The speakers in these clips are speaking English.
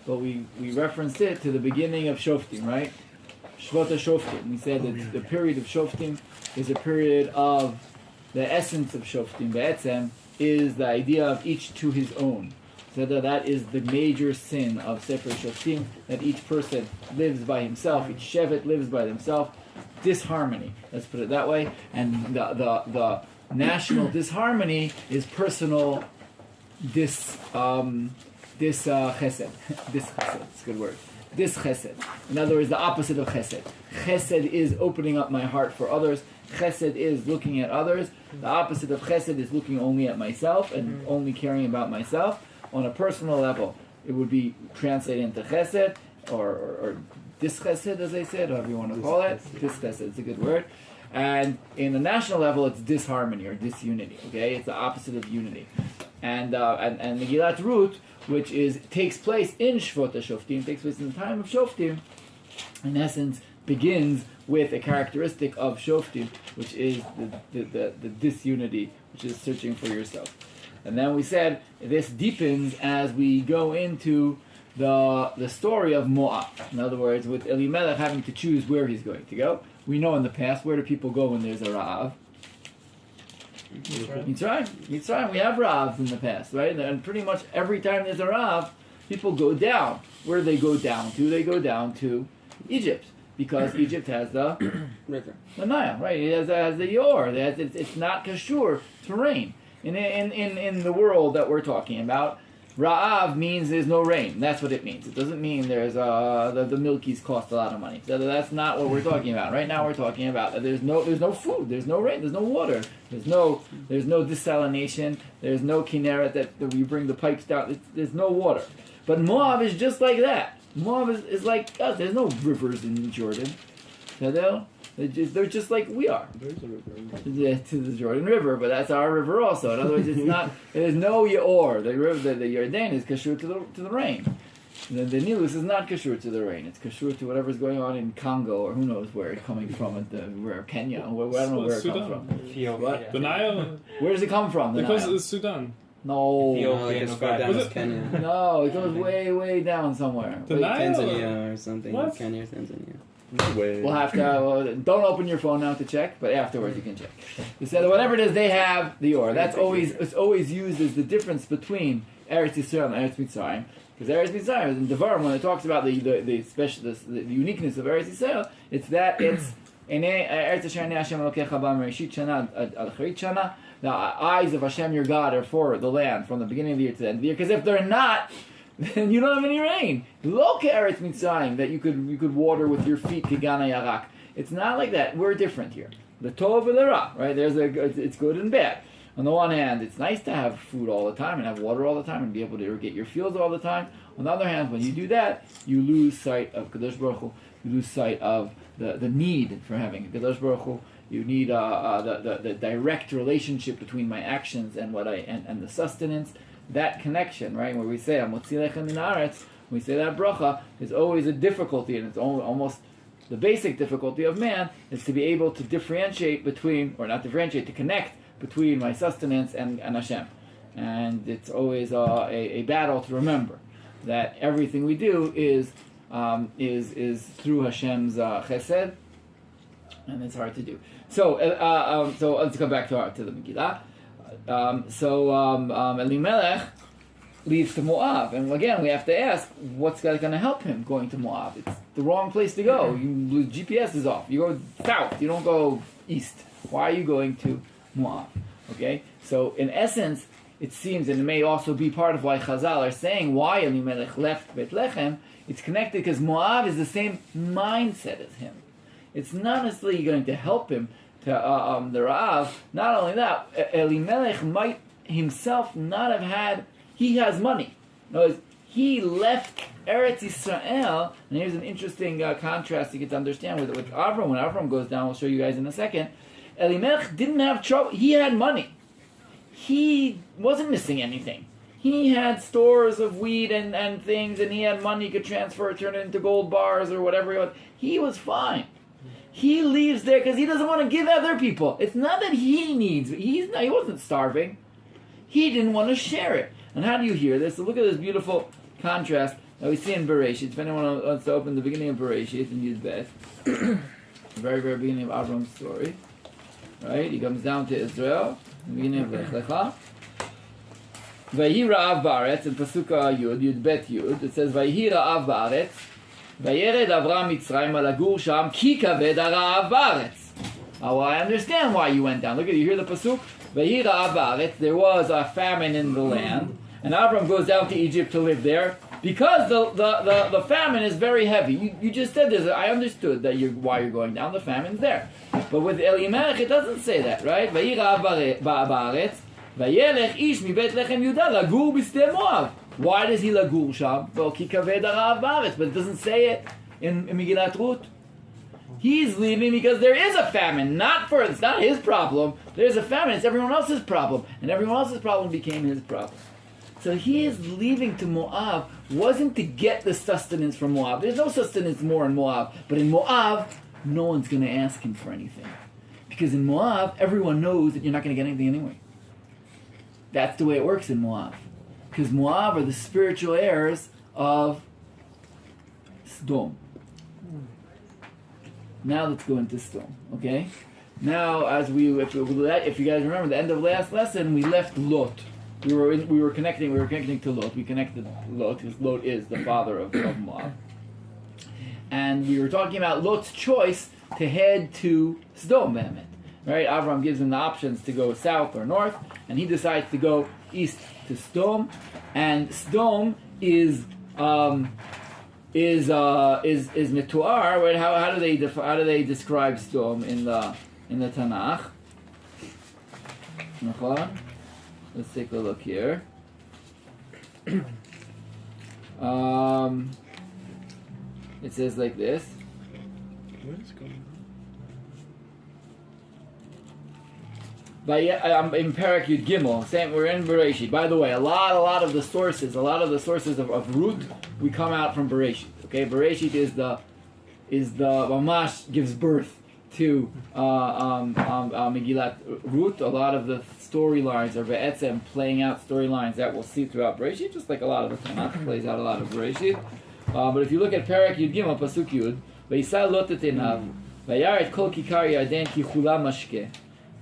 but we referenced it to the beginning of Shoftim, right? Shvota Shoftim. We said that the period of Shoftim is a period of the essence of Shoftim. Be'etzem is the idea of each to his own. So that is the major sin of Sefer Shoftim, that each person lives by himself, each Shevet lives by themselves. Disharmony, let's put it that way. And the national disharmony is personal chesed. Dis chesed, it's a good word. Dis chesed. In other words, the opposite of chesed. Chesed is opening up my heart for others. Chesed is looking at others. The opposite of chesed is looking only at myself and only caring about myself. On a personal level, it would be translated into chesed or dis chesed, as I said, however you want to call it. Dis chesed, it's a good word. And in the national level, it's disharmony or disunity. Okay, it's the opposite of unity. And Megilat Ruth, which takes place in Shvota Shoftim, takes place in the time of Shoftim, in essence, begins with a characteristic of Shoftim, which is the disunity, which is searching for yourself. And then we said this deepens as we go into the story of Moab. In other words, with Elimelech having to choose where he's going to go. We know in the past, where do people go when there's a Ra'av? Mitzrayim. We have Ra'avs in the past, right? And pretty much every time there's a Ra'av, people go down. Where do they go down to? They go down to Egypt, because Egypt has the river, the Nile, right? It has the Yor. It's not kashur to rain. In the world that we're talking about, Ra'av means there's no rain. That's what it means. It doesn't mean there's the milkies cost a lot of money. So that's not what we're talking about. Right now we're talking about that there's no food, there's no rain, there's no water, there's no desalination, there's no kinneret that we bring the pipes down. There's no water. But Moab is just like that. Moab is like us. There's no rivers in Jordan. They're just like we are. There's a river. To the Jordan River, but that's our river also. In other words, it's not. There's no Yor. The river, the Yarden is kashur to the rain. The Nilus is not kashur to the rain. It's kashur to whatever's going on in Congo or who knows where it's coming from. Where Kenya? I don't know where it comes from. The Nile. Where does it come from? It comes from Sudan. No. As far down as Kenya. No, it goes way down somewhere. The Nile? Tanzania or something. What? Kenya or Tanzania. No way. We'll have to. Don't open your phone now to check, but afterwards you can check. They said whatever it is, they have the Or. It's always used as the difference between Eretz Yisrael and Eretz Mitzrayim. Because Eretz Mitzrayim in Devarim, when it talks about the uniqueness of Eretz Yisrael, it's Eretz Yisrael Hashem Elokecha Ba Mereshit Shana Al Charit Shana. The eyes of Hashem your God are for the land from the beginning of the year to the end of the year. Because if they're not, then you don't have any rain. Look at Eretz Mitzrayim that you could water with your feet Kigana Yarak. It's not like that. We're different here. The Tov and the Ra, right? It's good and bad. On the one hand, it's nice to have food all the time and have water all the time and be able to irrigate your fields all the time. On the other hand, when you do that, you lose sight of Kadosh Baruch Hu. You lose sight of the need for having Kadosh Baruch Hu. You need the direct relationship between my actions and and the sustenance. That connection, right, where we say "Amotzi lechem min haaretz," we say that bracha is always a difficulty, and it's almost the basic difficulty of man is to be able to differentiate between, or not differentiate, to connect between my sustenance and Hashem, and it's always a battle to remember that everything we do is through Hashem's chesed, and it's hard to do. So let's go back to the Megilah. Elimelech leaves to Moab, and again we have to ask, what's going to help him going to Moab? It's the wrong place to go. GPS is off. You go south. You don't go east. Why are you going to Moab? Okay, so in essence, it seems, and it may also be part of why Chazal are saying why Elimelech left Bethlehem. It's connected because Moab is the same mindset as him. It's not necessarily going to help him to the Ra'av. Not only that, Elimelech might himself not have had. He has money. In other words, he left Eretz Yisrael, and here's an interesting contrast you get to understand with Avram. When Avram goes down, we'll show you guys in a second. Elimelech didn't have trouble. He had money. He wasn't missing anything. He had stores of wheat and things, and he had money he could transfer, turn it into gold bars or whatever. He was fine. He leaves there because he doesn't want to give other people. It's not that he needs. He wasn't starving. He didn't want to share it. And how do you hear this? So look at this beautiful contrast Now we see in Bereshit, if anyone wants to open the beginning of Bereshit and Yud Bet, the very, very beginning of Avram's story, right? He comes down to Israel, the beginning of Lech Lecha. Vayi Ra'av Ba'aretz, in Pasuka Yud Bet Yud, it says, Vayi Ra'av Ba'aretz, Vayered Avram Mitzrayim alagur sham ki kaved ha'ra'av ba'aretz. Well, I understand why you went down. Look at you hear the pasuk. Vayi Ra'av Ba'aretz, there was a famine in the land, and Avram goes down to Egypt to live there because the famine is very heavy. You just said this. I understood that why you're going down. The famine's there, but with Elimelech it doesn't say that, right? Vayi Ra'av Ba'aretz. Vayelech ish mi bet lechem Yudah lagur b'snei Moav. Why does he lagur sham? Well, ki kaved ha'ra'av ba'aretz, but it doesn't say it in Megilat Ruth. He's leaving because there is a famine. It's not his problem. There's a famine. It's everyone else's problem, and everyone else's problem became his problem. So he is leaving to Moab wasn't to get the sustenance from Moab. There's no sustenance more in Moab, but in Moab, no one's going to ask him for anything, because in Moab, everyone knows that you're not going to get anything anyway. That's the way it works in Moab. Because Moab are the spiritual heirs of Sodom. Now let's go into Sodom, okay? Now, if you guys remember, the end of last lesson, we left Lot. We were connecting to Lot. We connected Lot, because Lot is the father of Moab. And we were talking about Lot's choice to head to Sodom, Behemet. Right? Avram gives him the options to go south or north, and he decides to go east to Sodom. And Sodom is Metuar. Right? How do they describe Sodom in the Tanakh? Mechael? Let's take a look here. It says like this. What is going on? In Parak Yud Gimel, same. We're in Bereshit. By the way, a lot of the sources of Ruth, we come out from Bereshit. Okay, Bereshit is the Mamash gives birth to Megilat Ruth. A lot of the storylines are Be'etzem playing out storylines that we'll see throughout Bereshit, just like a lot of the Tanakh plays out a lot of Bereshit. But if you look at Parak Yud Gimel, Pasuk Yud, Vayisal Lot etenav, Vayaret kol kikar Yarden ki chula mashke.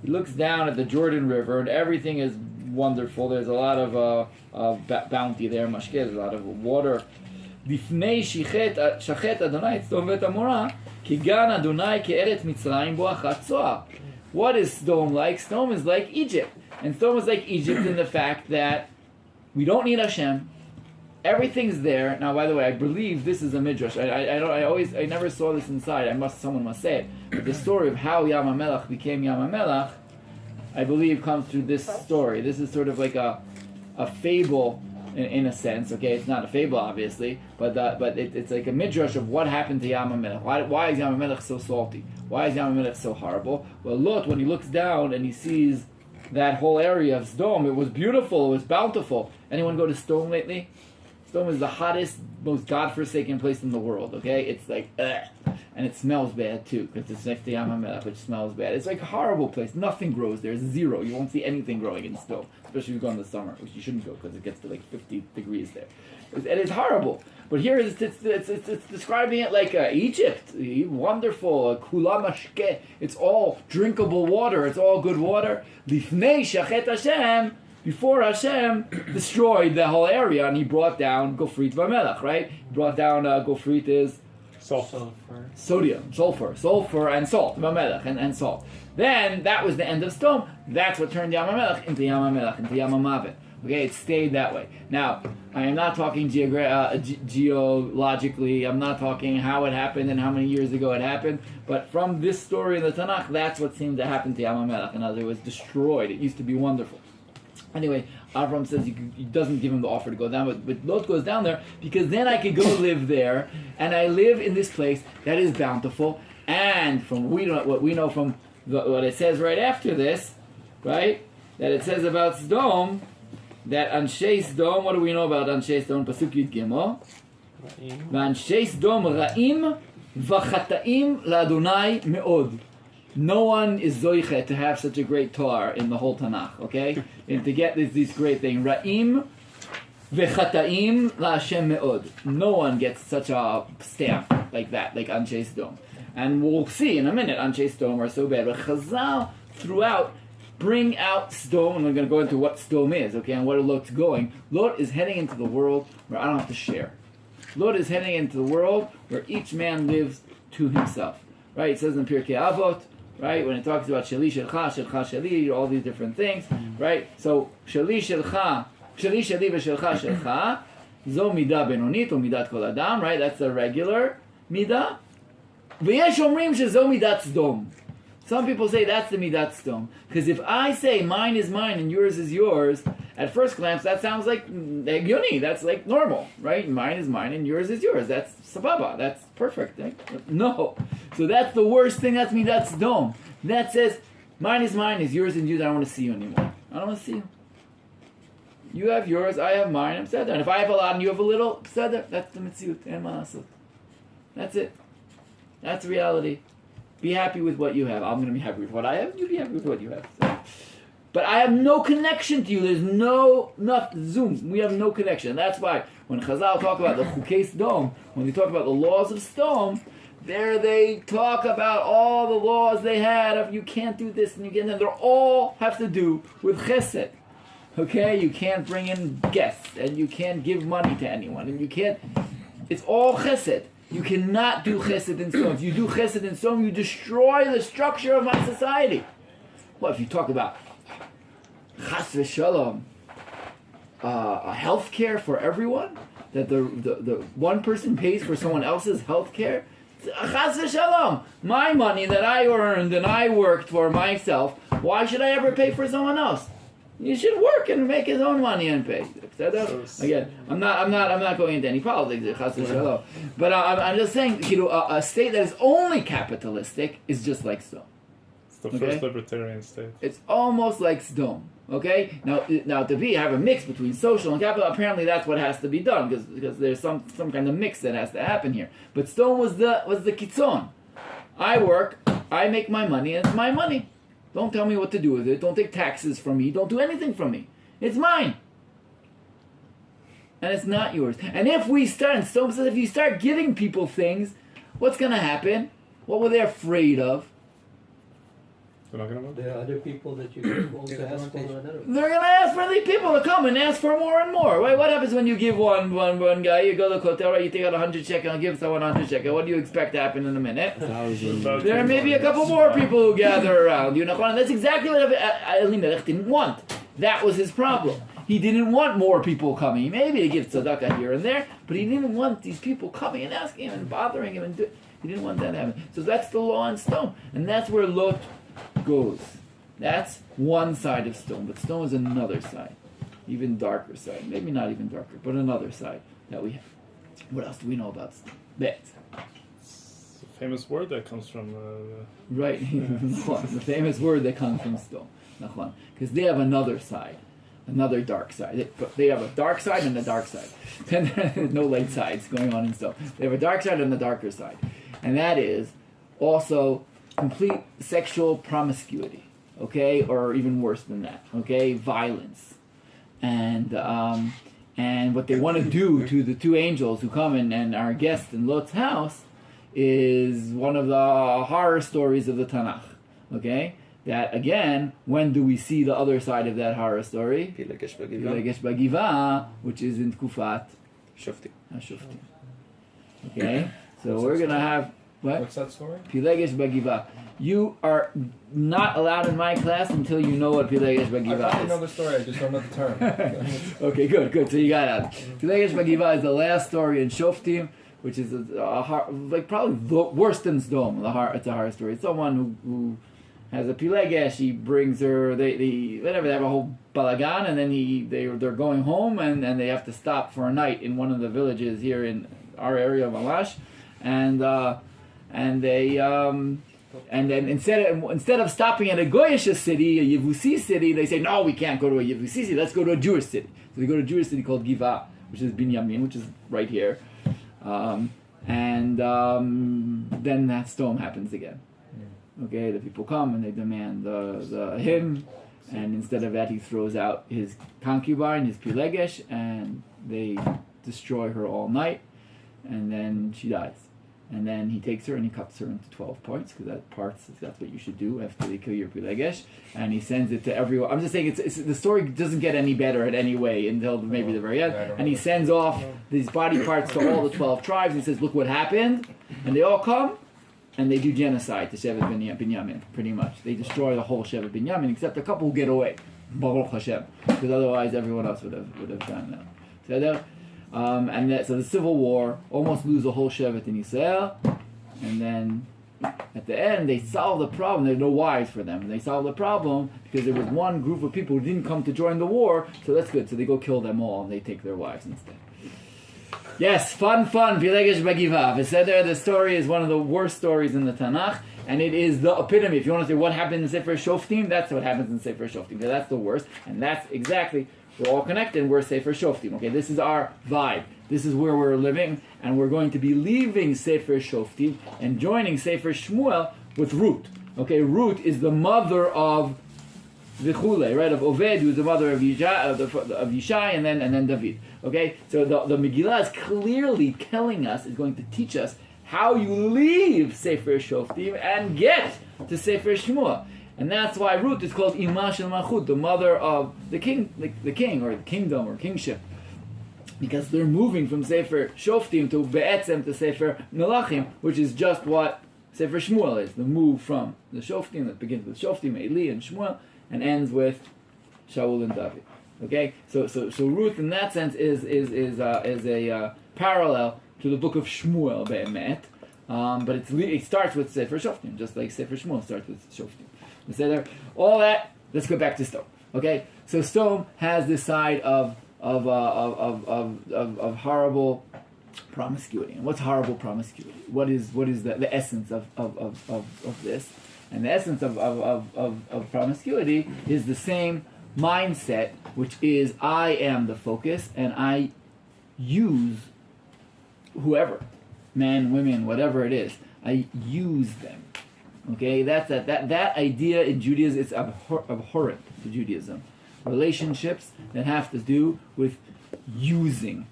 He looks down at the Jordan River, and everything is wonderful. There's a lot of bounty there, mashke, there's a lot of water. Difnei shachet Adonai Sodom vet Amorah, ki gan Adonai ke'eret Mitzrayim bo achat zoar. What is Sodom like? Sodom is like Egypt. And Sodom is like Egypt in the fact that we don't need Hashem. Everything's there. Now, by the way, I believe this is a midrash. I never saw this inside. Someone must say it. But the story of how Yam HaMelech became Yam HaMelech, I believe, comes through this story. This is sort of like a fable in a sense. Okay, it's not a fable, obviously, but it's like a midrash of what happened to Yam HaMelech. Why is Yam HaMelech so salty? Why is Yam HaMelech so horrible? Well, Lot, when he looks down and he sees that whole area of Sodom, it was beautiful, it was bountiful. Anyone go to Sodom lately? Sodom is the hottest, most godforsaken place in the world, okay? It's like, and it smells bad too, because it's next to Yam HaMelech, which smells bad. It's like a horrible place. Nothing grows there. It's zero. You won't see anything growing in Sodom, especially if you go in the summer, which you shouldn't go, because it gets to like 50 degrees there. And it's horrible. But here it's describing it like Egypt. Wonderful, kula mashke. It's all drinkable water. It's all good water. Lifnei shachet Hashem. Before Hashem destroyed the whole area, and he brought down Gofrit Vamelech, right? He brought down Gofrit is sodium, sulfur, and salt, Vamelech, and salt. Then that was the end of Sodom. That's what turned Yam HaMelech into Yam HaMelech, into Yam HaMavet. Okay, it stayed that way. Now, I am not talking geologically. I'm not talking how it happened and how many years ago it happened. But from this story in the Tanakh, that's what seemed to happen to Yam HaMelech. In other words, it was destroyed. It used to be wonderful. Anyway, Avram says he doesn't give him the offer to go down, but Lot goes down there because then I could go live there, and I live in this place that is bountiful. And from what we know from what it says right after this, right? That it says about Sodom, that Anshe Sodom. What do we know about Anshe Sodom? Pasuk Yud Gimel. Anshe Sodom ra'im v'chataim la'Adonai me'od. No one is zoiche to have such a great Torah in the whole Tanakh, okay? And to get these great things. Ra'im, V'chataim la'Hashem me'od. No one gets such a stamp like that, like Anshe Sdom. And we'll see in a minute, Anshe Sdom are so bad. But Chazal, throughout, bring out Sdom, and we're going to go into what Sdom is, okay, and where Lot's going. Lot is heading into the world where I don't have to share. Lot is heading into the world where each man lives to himself. Right? It says in Pirkei Avot, right, when it talks about Sheli Shelcha, Shelcha Sheli, all these different things, right? So, Sheli Shelcha, Sheli Sheli v'Shelcha Shelcha, Zo Midah Benonit, or Midat Kol Adam, right? That's the regular Midah. V'yesh Omrim Shezo Midat Sdom. Some people say that's the Midat Sdom. Because if I say mine is mine and yours is yours, at first glance that sounds like Yoni. That's like normal, right? Mine is mine and yours is yours. That's Sababa. That's perfect. Right? No. So that's the worst thing. That's Midat Sdom. That says mine is yours and yours. I don't want to see you anymore. I don't want to see you. You have yours, I have mine. I'm sad. And if I have a lot and you have a little, sad. That's the Metziut. That's it. That's reality. Be happy with what you have. I'm going to be happy with what I have. You be happy with what you have. So. But I have no connection to you. There's no Zoom. We have no connection. That's why when Chazal talk about the Chukei Sdom, when they talk about the laws of Sdom, there they talk about all the laws they had of you can't do this and you can't. And they all have to do with Chesed. Okay, you can't bring in guests and you can't give money to anyone and you can't. It's all Chesed. You cannot do Chesed in Sdom. If you do Chesed in Sdom, you destroy the structure of my society. Well, if you talk about Chas v'Shalom, a health care for everyone, that the one person pays for someone else's health care, Chas v'Shalom, my money that I earned and I worked for myself, why should I ever pay for someone else? You should work and make his own money and pay. Again, I'm not going into any politics. But I'm just saying, a state that is only capitalistic is just like Sdom. It's the first libertarian state. It's almost like Sdom. Okay. Now to have a mix between social and capital, apparently that's what has to be done because there's some kind of mix that has to happen here. But Sdom was the kitzon. I work, I make my money, and it's my money. Don't tell me what to do with it. Don't take taxes from me. Don't do anything from me. It's mine. And it's not yours. And if we start, and Sdom says, if you start giving people things, what's going to happen? What were they afraid of? They're not going to There are other people that you can also ask for another. They're going to ask for the people to come and ask for more and more. Right? What happens when you give one guy, you go to the hotel, right? You take out 100 shekel and give someone 100 shekel. What do you expect to happen in a minute? There may be a couple more people who gather around. You know, and that's exactly what Elimelech didn't want. That was his problem. He didn't want more people coming. Maybe to give tzedakah here and there, but he didn't want these people coming and asking him and bothering him. He didn't want that to happen. So that's the law in Sdom. And that's where Lot goes. That's one side of Sdom, but Sdom is another side, even darker side. Maybe not even darker, but another side that we have. What else do we know about Sdom? Bet. It's a famous word that comes from. Right, the famous word that comes from Sdom, because they have another side, another dark side. They have a dark side and a dark side. There's no light sides going on in Sdom. They have a dark side and a darker side, and that is also complete sexual promiscuity, okay, or even worse than that, okay, violence, and what they want to do to the two angels who come and are guests in Lot's house is one of the horror stories of the Tanakh, okay. That again, when do we see the other side of that horror story? Pilegesh Bagiva, which is in Tkufat Shoftim. Okay, so we're gonna have. What? What's that story? Pilegesh Bagiva. You are not allowed in my class until you know what Pilegesh Bagiva I probably is. know the story, I just don't know the term. Okay, good. So you got it. Pilegesh Bagiva is the last story in Shoftim, which is probably worse than Sdom. It's a horror story. It's someone who has a Pilegesh. He brings her. They have a whole balagan, and then they're going home, and they have to stop for a night in one of the villages here in our area of Malash, and then instead of stopping at a Goyish city, a Yevusi city, they say, no, we can't go to a Yevusi city, let's go to a Jewish city. So they go to a Jewish city called Giva, which is Binyamin, which is right here. Then that storm happens again. Okay, the people come and they demand him, and instead of that he throws out his concubine, his Pilegesh, and they destroy her all night, and then she dies. And then he takes her and he cuts her into 12 parts, because that's what you should do after they kill your Pilegesh. And he sends it to everyone. I'm just saying, the story doesn't get any better in any way until maybe the very end. And he sends off these body parts to all the 12 tribes. He says, look what happened. And they all come, and they do genocide to Shevet Binyamin, pretty much. They destroy the whole Shevet Binyamin, except a couple who get away. Baruch Hashem. Because otherwise everyone else would have done that. So the civil war almost lose the whole Shevet in Israel, and then at the end they solve the problem. There's no wives for them. They solve the problem because there was one group of people who didn't come to join the war, so that's good. So they go kill them all and they take their wives instead. Yes, fun. Pilegesh Bagiva. The story is one of the worst stories in the Tanakh, and it is the epitome. If you want to say what happened in Sefer Shoftim, that's what happens in Sefer Shoftim. That's the worst, and that's exactly. We're all connected, and we're Sefer Shoftim. Okay, this is our vibe. This is where we're living, and we're going to be leaving Sefer Shoftim and joining Sefer Shmuel with Ruth. Okay, Ruth is the mother of Vichule, right? Of Oved, who's the mother of Yishai, and then David. Okay, so the Megilat is clearly telling us, is going to teach us how you leave Sefer Shoftim and get to Sefer Shmuel. And that's why Ruth is called Imah Shel Malchut, the mother of the king, the king, or the kingdom, or kingship. Because they're moving from Sefer Shoftim to Be'etzem to Sefer Melachim, which is just what Sefer Shmuel is. The move from the Shoftim, that begins with Shoftim, Eli, and Shmuel, and ends with Shaul and David. Okay? So Ruth, in that sense, is a parallel to the book of Shmuel, Be'emet. But it starts with Sefer Shoftim, just like Sefer Shmuel starts with Shoftim. All that. Let's go back to Stone. Okay, so Stone has this side of horrible promiscuity. And what's horrible promiscuity? What is the essence of this? And the essence of promiscuity is the same mindset, which is I am the focus, and I use whoever, men, women, whatever it is. I use them. Okay, that idea in Judaism is abhorrent to Judaism. Relationships that have to do with using.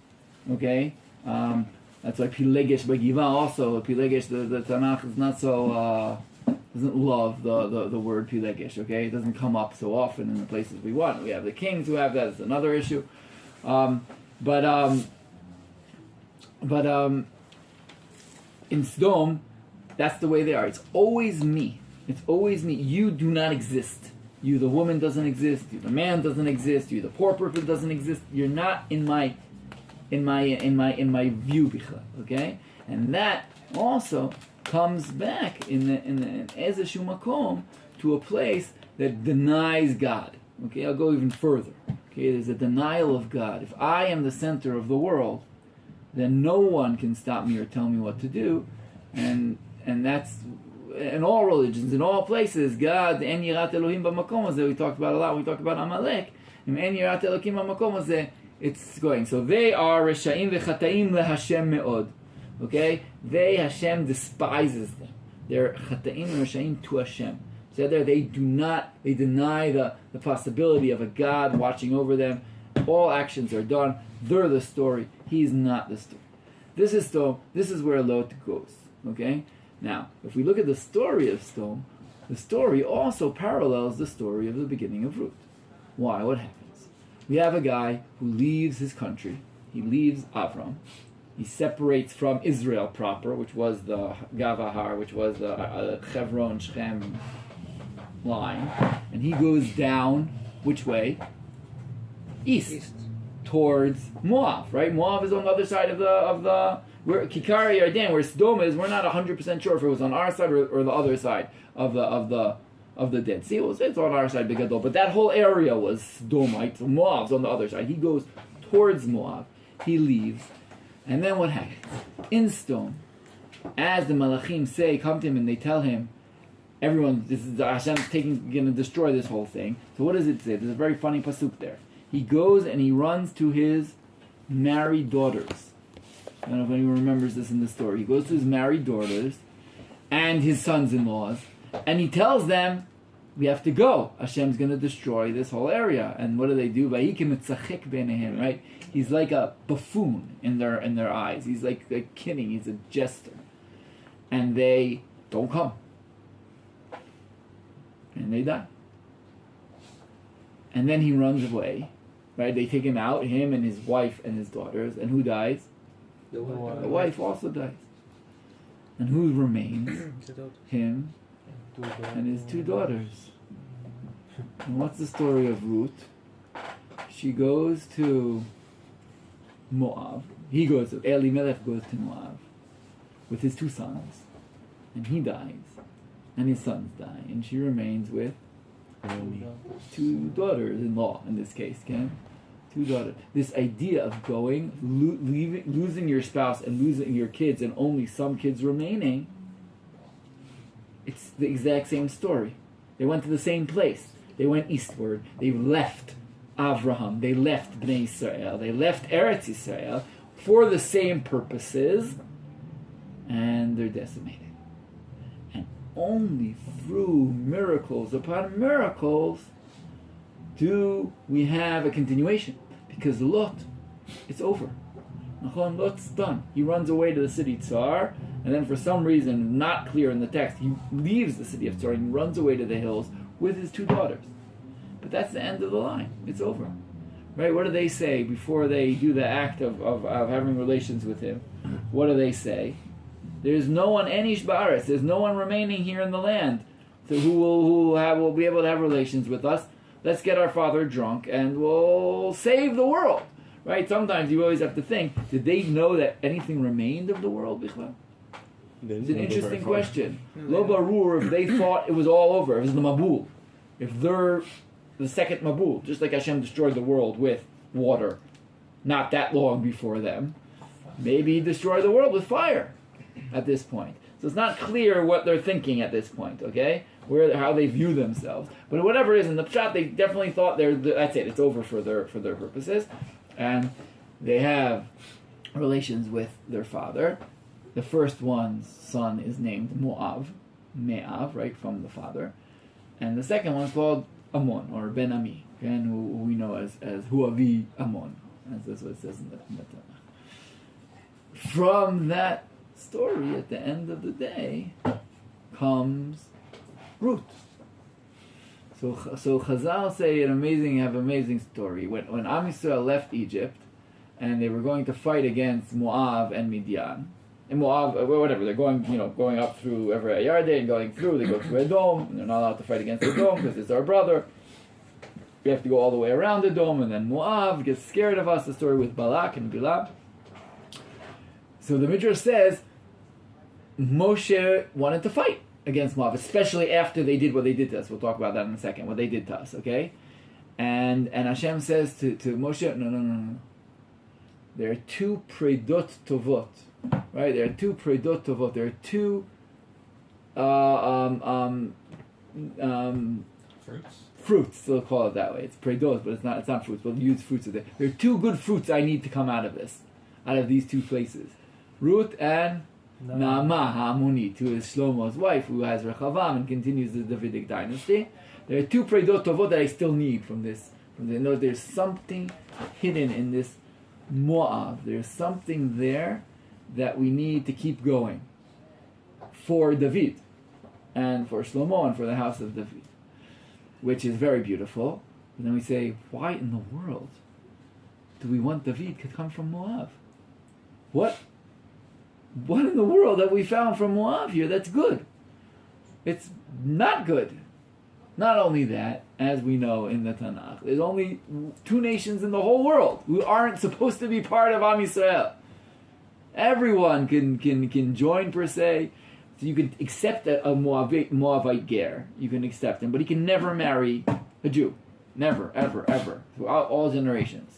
Okay, that's why Pilegesh Bagiva also. Pilegesh, the Tanakh is not so doesn't love the word Pilegesh. Okay, it doesn't come up so often in the places we want. We have the kings who have that. It's another issue. But in Sdom, that's the way they are. It's always me. It's always me. You do not exist. You, the woman, doesn't exist. You, the man, doesn't exist. You, the poor person, doesn't exist. You're not in my view, bichlal. Okay, and that also comes back in Ezeshu Makom to a place that denies God. Okay, I'll go even further. Okay, there's a denial of God. If I am the center of the world, then no one can stop me or tell me what to do, and that's in all religions, in all places. God, en yirat Elohim b'makom hazeh, we talked about a lot. We talked about Amalek. En yirat Elohim b'makom hazeh, it's going. So they are reshaim v'chataim leHashem me'od. Okay, Hashem despises them. They're chataim and reshaim to Hashem. So they deny the possibility of a God watching over them. All actions are done. They're the story. He's not the story. This is where Lot goes. Okay. Now, if we look at the story of Sdom, the story also parallels the story of the beginning of Ruth. Why? What happens? We have a guy who leaves his country. He leaves Avram. He separates from Israel proper, which was the Gavahar, which was the Chevron, Shechem line. And he goes down, which way? East. Towards Moab, right? Moab is on the other side of the where Kikar Yarden, where Sdom is. We're not 100% sure if it was on our side or the other side of the Dead Sea. It's on our side, Bigadol, but that whole area was Sdomite. So Moab's on the other side. He goes towards Moab. He leaves, and then what happens? In Sdom, as the Malachim come to him and they tell him, everyone, this is Hashem's going to destroy this whole thing. So what does it say? There's a very funny pasuk there. He goes and he runs to his married daughters. I don't know if anyone remembers this in the story. He goes to his married daughters and his sons-in-laws, and he tells them, we have to go. Hashem's going to destroy this whole area. And what do? Right? He's like a buffoon in their eyes. He's like kidding. He's a jester. And they don't come. And they die. And then he runs away. Right? They take him out, him and his wife and his daughters. And who dies? The wife. The wife also dies. And who remains? Him and his two daughters. And what's the story of Ruth? She goes to Moab. Elimelech goes to Moab with his two sons. And he dies. And his sons die. And she remains with two daughters-in-law, in this case, okay? Two daughters. This idea of going, losing your spouse and losing your kids and only some kids remaining, it's the exact same story. They went to the same place. They went eastward. They left Avraham. They left Bnei Israel. They left Eretz Israel for the same purposes, and they're decimated. And only through miracles upon miracles do we have a continuation. Because Lot, it's over. Lot's done. He runs away to the city Tsar, and then for some reason, not clear in the text, he leaves the city of Tsar and runs away to the hills with his two daughters. But that's the end of the line. It's over. Right? What do they say before they do the act of having relations with him? What do they say? There's no one, Enish Ba'aretz, there's no one remaining here in the land who will be able to have relations with us. Let's get our father drunk and we'll save the world. Right? Sometimes you always have to think, did they know that anything remained of the world, Bichlal? It's an interesting question. Lo barur, if they thought it was all over, if it's the Mabul, if they're the second Mabul, just like Hashem destroyed the world with water not that long before them, maybe he destroyed the world with fire at this point. So it's not clear what they're thinking at this point, okay? How they view themselves. But whatever it is, in the Pshat, they definitely thought that's it, it's over for their purposes. And they have relations with their father. The first one's son is named Me'av, right, from the father. And the second one's called Ammon, or Ben Ami, okay, who we know as Huavi Ammon. That's what it says in the Tanakh. From that story, at the end of the day, comes Ruth. So Chazal say have an amazing story. When Am Yisrael left Egypt, and they were going to fight against Moab and Midian, and Moab, whatever, they're going up through Ever Yarden, going through, they go through Edom, and they're not allowed to fight against Edom because it's our brother. We have to go all the way around Edom, and then Moab gets scared of us, the story with Balak and Bilam. So the Midrash says, Moshe wanted to fight against Moab, especially after they did what they did to us. We'll talk about that in a second, what they did to us, okay? And Hashem says to Moshe, no. There are two predot tovot, right? There are two predot tovot. There are two fruits. They'll call it that way. It's predot, but it's not fruits. We'll use fruits of it. There are two good fruits I need to come out of this, out of these two places. Ruth and Naamah Ha'amonit, who is Shlomo's wife, who has Rechavam and continues the Davidic dynasty. There are two predot tovot that I still need from this. No, there's something hidden in this Moab. There's something there that we need to keep going for David and for Shlomo and for the house of David, which is very beautiful. And then we say, why in the world do we want David to come from Moab? What in the world have we found from Moab here that's good? It's not good. Not only that, as we know in the Tanakh, there's only two nations in the whole world who aren't supposed to be part of Am Yisrael. Everyone can join per se. So you can accept a Moabite ger. You can accept him, but he can never marry a Jew. Never, ever, ever. Throughout all generations.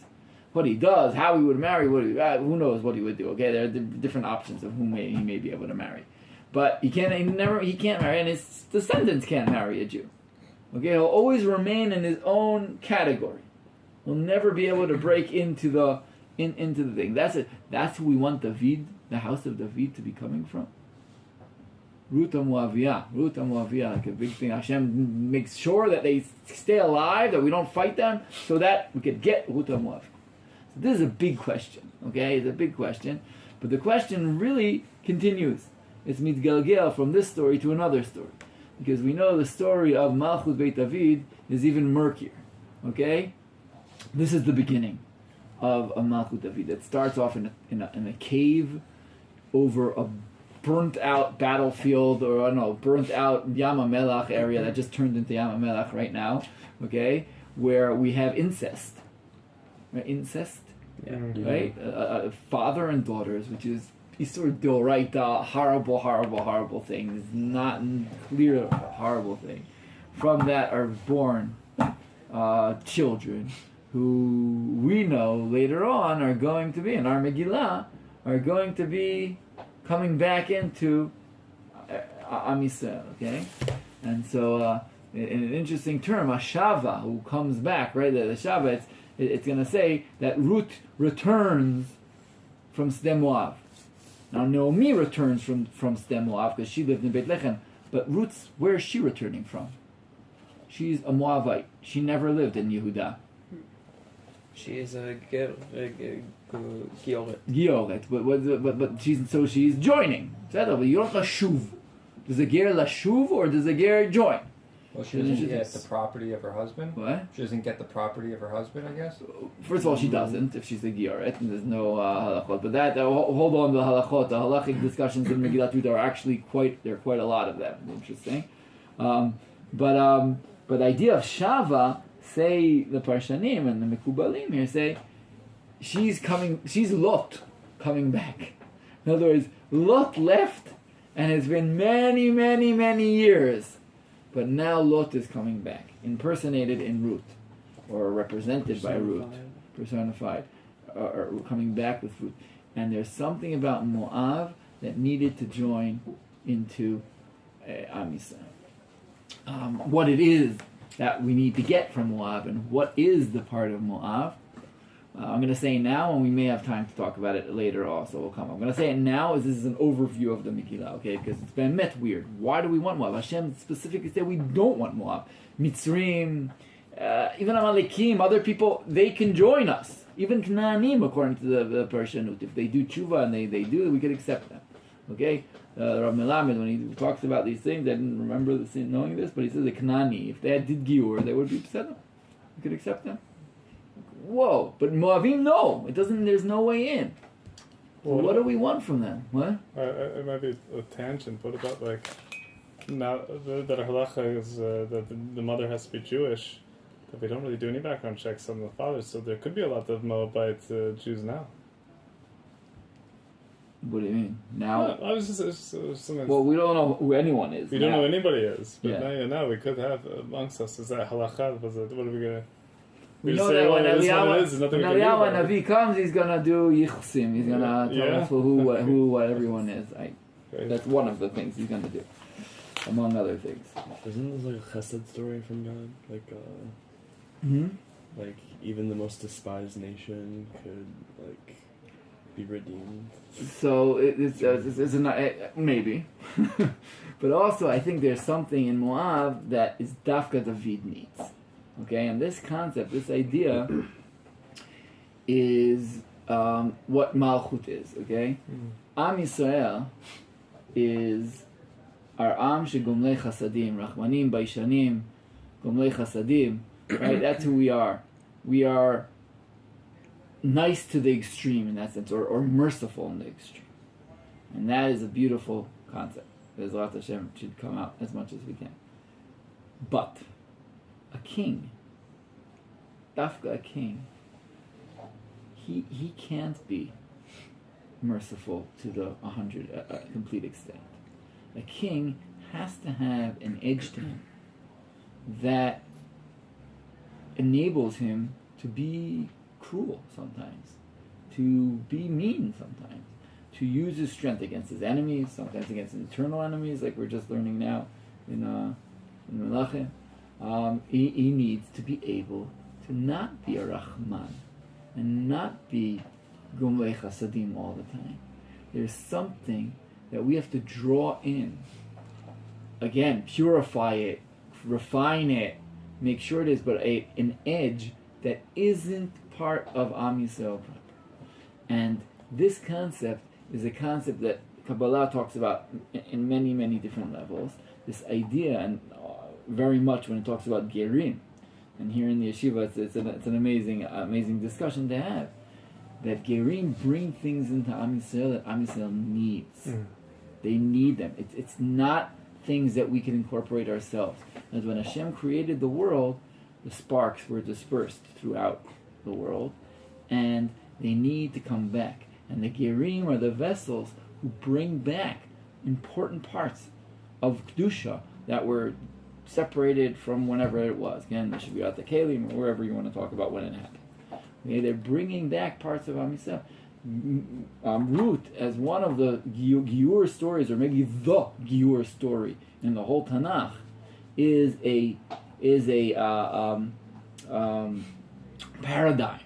What he does, how he would marry, who knows what he would do. Okay, there are different options of whom he may be able to marry. But he can't marry, and his descendants can't marry a Jew. Okay, he'll always remain in his own category. He'll never be able to break into the thing. That's it. That's who we want David, the house of David, to be coming from. Ruth Moaviyah, like a big thing. Hashem makes sure that they stay alive, that we don't fight them, so that we could get Ruth Moaviyah. So this is a big question, okay? It's a big question. But the question really continues. It's mitgalgel from this story to another story. Because we know the story of Malchut Beit David is even murkier, okay? This is the beginning of Malchut David. It starts off in a cave over a burnt out battlefield, or I don't know, burnt out Yam HaMelach area that just turned into Yam HaMelach right now, okay, where we have incest, right? Incest, right? Father and daughters, which is Isur Doraita, horrible thing. It's not clear horrible thing. From that are born children who we know later on are going to be, in our Megilah, are going to be coming back into Am Yisrael, okay? And so, in an interesting term, Ashava, who comes back, right? The Shava, it's going to say that Ruth returns from Sde Moav. Now, Naomi returns from Sde Moav because she lived in Beit Lechem. But Ruth, where is she returning from? She's a Moavite. She never lived in Yehuda. She is a Gioret. Gioret, but she's joining. But you don't lashuv. Does a ger lashuv or does a ger join? Well, she doesn't get the property of her husband. What? She doesn't get the property of her husband, I guess. First of all, she doesn't if she's a gioret, and there's no halachot. But that hold on to the halachot. The halachic discussions in Megilat Ruth are actually quite a lot of them. Interesting. But the idea of Shava, say the Parshanim and the Mekubalim here say, she's Lot coming back. In other words, Lot left, and it's been many years, but now Lot is coming back, impersonated in Ruth, or represented by Ruth, personified, or coming back with Ruth. And there's something about Moav that needed to join into Am Yisrael. What it is that we need to get from Moab, and what is the part of Moab. I'm going to say now, and we may have time to talk about it later also. I'm going to say it now as this is an overview of the Megilah, okay? Because it's been met weird. Why do we want Moab? Hashem specifically said we don't want Moab. Mitzrim, even Amalekim, other people, they can join us. Even Knaanim, according to the Parshanut. If they do tshuva and they do, we could accept them. Okay? Rav Melamed, when he talks about these things, I didn't remember knowing this, but he says the Knani, if they did Giur, they would be upset. We could accept them. Whoa! But Moavim, no! It doesn't. There's no way in. Well, what do we want from them? What? It might be a tangent. What about like now that halacha is that the mother has to be Jewish? That we don't really do any background checks on the fathers, so there could be a lot of Moabite Jews now. What do you mean? Now? No, I was just well, we don't know who anyone is. We don't know who anybody is. But Yeah. now we could have amongst us. Is that halacha? What are we going to... We know that when Eliyahu Navi comes, he's going to do yichsim. He's going to tell us who everyone is. That's one of the things he's going to do, among other things. Isn't this like a chesed story from God? Like even the most despised nation could like be redeemed. So it's maybe, but also I think there's something in Moab that is Dafka David needs. Okay, and this concept, this idea, is what Malchut is. Okay, Am Yisrael is our Am Shegomlei Chasadim, Rachmanim, Baishanim, Gomlei Chasadim. Right, that's who we are. We are nice to the extreme in that sense, or merciful in the extreme. And that is a beautiful concept. Bezrat Hashem should come out as much as we can. But a king, Dafka, a king, he can't be merciful to the complete extent. A king has to have an edge to him that enables him to be cruel sometimes, to be mean sometimes, to use his strength against his enemies, sometimes against his internal enemies, like we're just learning now in Melachim. He needs to be able to not be a Rahman and not be Gomlei Chasadim all the time. There's something that we have to draw in again, purify it, refine it, make sure it is, but an edge that isn't part of Am Yisrael proper. And this concept is a concept that Kabbalah talks about in many, many different levels. This idea, and very much when it talks about Gerim, and here in the yeshiva, it's an amazing discussion to have. That Gerim bring things into Am Yisrael that Am Yisrael needs. They need them. It's not things that we can incorporate ourselves. As when Hashem created the world, the sparks were dispersed throughout the world, and they need to come back. And the Gerim are the vessels who bring back important parts of Kedusha that were separated from whenever it was. Again, there should be out the Kalim, or wherever you want to talk about when it happened. Okay, they're bringing back parts of Am Yisrael. Ruth, as one of the Giur stories, or maybe the Giur story in the whole Tanakh, is a paradigm